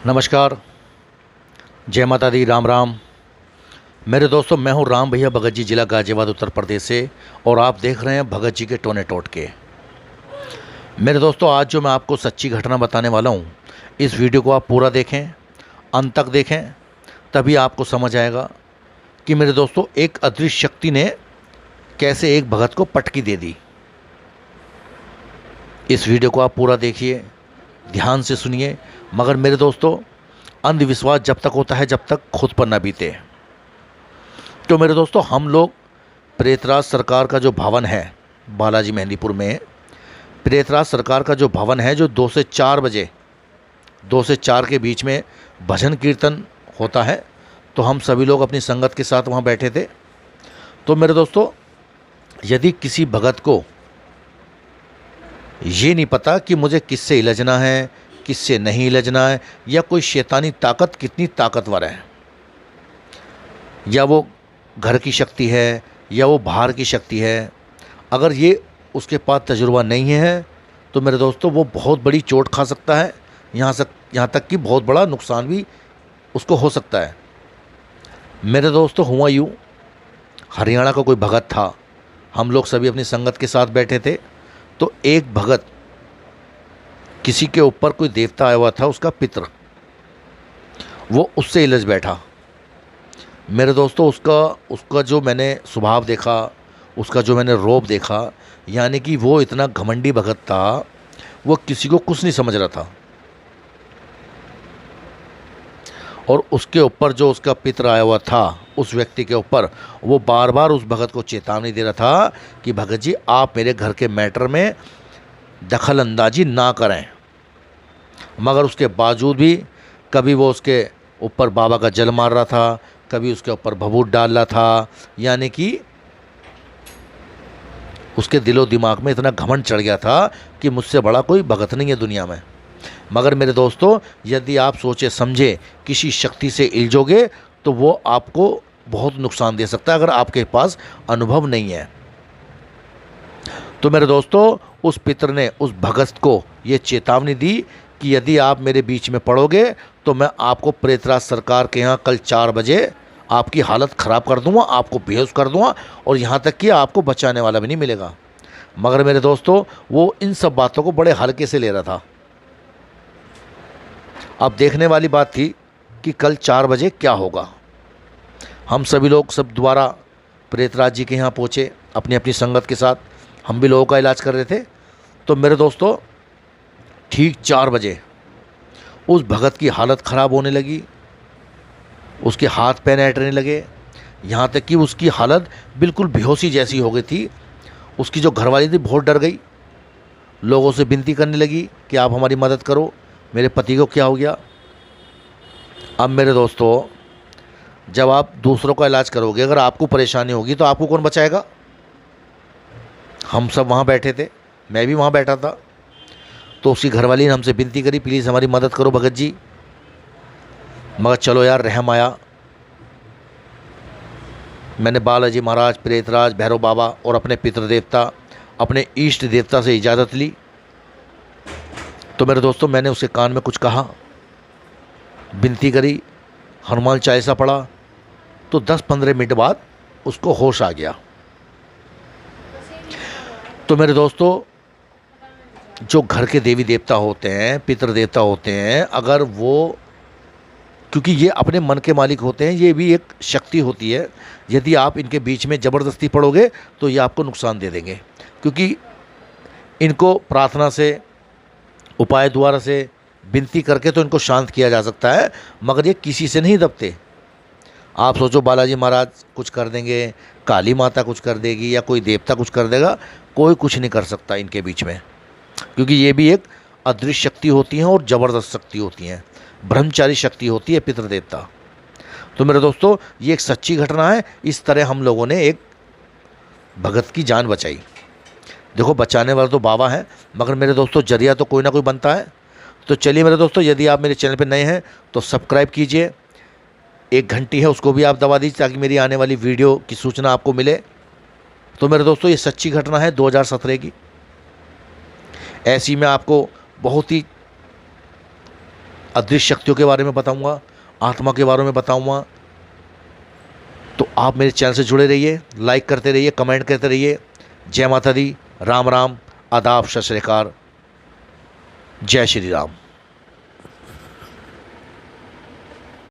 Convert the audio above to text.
नमस्कार, जय माता दी, राम राम। मेरे दोस्तों, मैं हूं राम भैया भगत जी, ज़िला गाज़ियाबाद, उत्तर प्रदेश से। और आप देख रहे हैं भगत जी के टोने टोटके। मेरे दोस्तों, आज जो मैं आपको सच्ची घटना बताने वाला हूं, इस वीडियो को आप पूरा देखें, अंत तक देखें, तभी आपको समझ आएगा कि मेरे दोस्तों एक अदृश्य शक्ति ने कैसे एक भगत को पटकी दे दी। इस वीडियो को आप पूरा देखिए, ध्यान से सुनिए। मगर मेरे दोस्तों, अंधविश्वास जब तक होता है जब तक खुद पर ना बीते। तो मेरे दोस्तों, हम लोग प्रेतराज सरकार का जो भवन है बालाजी मेहंदीपुर में, प्रेतराज सरकार का जो भवन है, जो 2 से 4 बजे, 2 से 4 के बीच में भजन कीर्तन होता है। तो हम सभी लोग अपनी संगत के साथ वहाँ बैठे थे। तो मेरे दोस्तों, यदि किसी भगत को ये नहीं पता कि मुझे किससे इलझना है, किससे नहीं इलझना है, या कोई शैतानी ताकत कितनी ताकतवर है, या वो घर की शक्ति है या वो बाहर की शक्ति है, अगर ये उसके पास तजुर्बा नहीं है तो मेरे दोस्तों वो बहुत बड़ी चोट खा सकता है। यहाँ तक कि बहुत बड़ा नुकसान भी उसको हो सकता है। मेरे दोस्तों, हुआ यूँ, हरियाणा का कोई भगत था। हम लोग सभी अपनी संगत के साथ बैठे थे। तो एक भगत, किसी के ऊपर कोई देवता आया हुआ था, उसका पितर, वो उससे इलझ बैठा। मेरे दोस्तों, उसका जो मैंने स्वभाव देखा, उसका जो मैंने रोब देखा, यानी कि वो इतना घमंडी भगत था, वो किसी को कुछ नहीं समझ रहा था। और उसके ऊपर जो उसका पितर आया हुआ था, उस व्यक्ति के ऊपर, वो बार बार उस भगत को चेतावनी दे रहा था कि भगत जी, आप मेरे घर के मैटर में दखल अंदाजी ना करें। मगर उसके बावजूद भी कभी वो उसके ऊपर बाबा का जल मार रहा था, कभी उसके ऊपर भभूत डाल रहा था। यानी कि उसके दिलो दिमाग में इतना घमंड चढ़ गया था कि मुझसे बड़ा कोई भगत नहीं है दुनिया में। मगर मेरे दोस्तों, यदि आप सोचे समझे किसी शक्ति से इल्झोगे तो वो आपको बहुत नुकसान दे सकता है, अगर आपके पास अनुभव नहीं है। तो मेरे दोस्तों, उस पितर ने उस भगत को ये चेतावनी दी कि यदि आप मेरे बीच में पड़ोगे तो मैं आपको प्रेतराज सरकार के यहाँ कल 4 बजे आपकी हालत ख़राब कर दूंगा, आपको बेहोश कर दूंगा, और यहाँ तक कि आपको बचाने वाला भी नहीं मिलेगा। मगर मेरे दोस्तों, वो इन सब बातों को बड़े हल्के से ले रहा था। अब देखने वाली बात थी कि कल 4 बजे क्या होगा। हम सभी लोग सब दोबारा प्रेतराज जी के यहाँ पहुँचे अपनी अपनी संगत के साथ। हम भी लोगों का इलाज कर रहे थे। तो मेरे दोस्तों, ठीक 4 बजे उस भगत की हालत ख़राब होने लगी, उसके हाथ पैर ऐंठने लगे, यहाँ तक कि उसकी हालत बिल्कुल बेहोशी जैसी हो गई थी। उसकी जो घरवाली थी बहुत डर गई, लोगों से विनती करने लगी कि आप हमारी मदद करो, मेरे पति को क्या हो गया। अब मेरे दोस्तों, जब आप दूसरों का इलाज करोगे, अगर आपको परेशानी होगी तो आपको कौन बचाएगा। हम सब वहाँ बैठे थे, मैं भी वहाँ बैठा था। तो उसकी घरवाली ने हमसे विनती करी, प्लीज़ हमारी मदद करो भगत जी। मगर चलो यार, रहम आया। मैंने बालाजी महाराज, प्रेतराज, भैरव बाबा और अपने पितृ देवता, अपने इष्ट देवता से इजाज़त ली। तो मेरे दोस्तों, मैंने उसके कान में कुछ कहा, विनती करी, हनुमान चालीसा पढ़ा। तो 10-15 मिनट बाद उसको होश आ गया। तो मेरे दोस्तों, जो घर के देवी देवता होते हैं, पितृ देवता होते हैं, अगर वो, क्योंकि ये अपने मन के मालिक होते हैं, ये भी एक शक्ति होती है। यदि आप इनके बीच में ज़बरदस्ती पड़ोगे तो ये आपको नुकसान दे देंगे। क्योंकि इनको प्रार्थना से, उपाय द्वारा से, विनती करके तो इनको शांत किया जा सकता है, मगर ये किसी से नहीं दबते। आप सोचो बालाजी महाराज कुछ कर देंगे, काली माता कुछ कर देगी, या कोई देवता कुछ कर देगा, कोई कुछ नहीं कर सकता इनके बीच में। क्योंकि ये भी एक अदृश्य शक्ति होती हैं और ज़बरदस्त शक्ति होती हैं, ब्रह्मचारी शक्ति होती है पितृ देवता। तो मेरे दोस्तों, ये एक सच्ची घटना है। इस तरह हम लोगों ने एक भगत की जान बचाई। देखो, बचाने वाला तो बाबा है, मगर मेरे दोस्तों जरिया तो कोई ना कोई बनता है। तो चलिए मेरे दोस्तों, यदि आप मेरे चैनल पर नए हैं तो सब्सक्राइब कीजिए, 1 घंटी है उसको भी आप दबा दीजिए ताकि मेरी आने वाली वीडियो की सूचना आपको मिले। तो मेरे दोस्तों, ये सच्ची घटना है 2017 की। ऐसी मैं आपको बहुत ही अदृश्य शक्तियों के बारे में बताऊंगा, आत्मा के बारे में बताऊंगा। तो आप मेरे चैनल से जुड़े रहिए, लाइक करते रहिए, कमेंट करते रहिए। जय माता दी, राम राम, आदाब, सत श्री अकाल, जय श्री राम।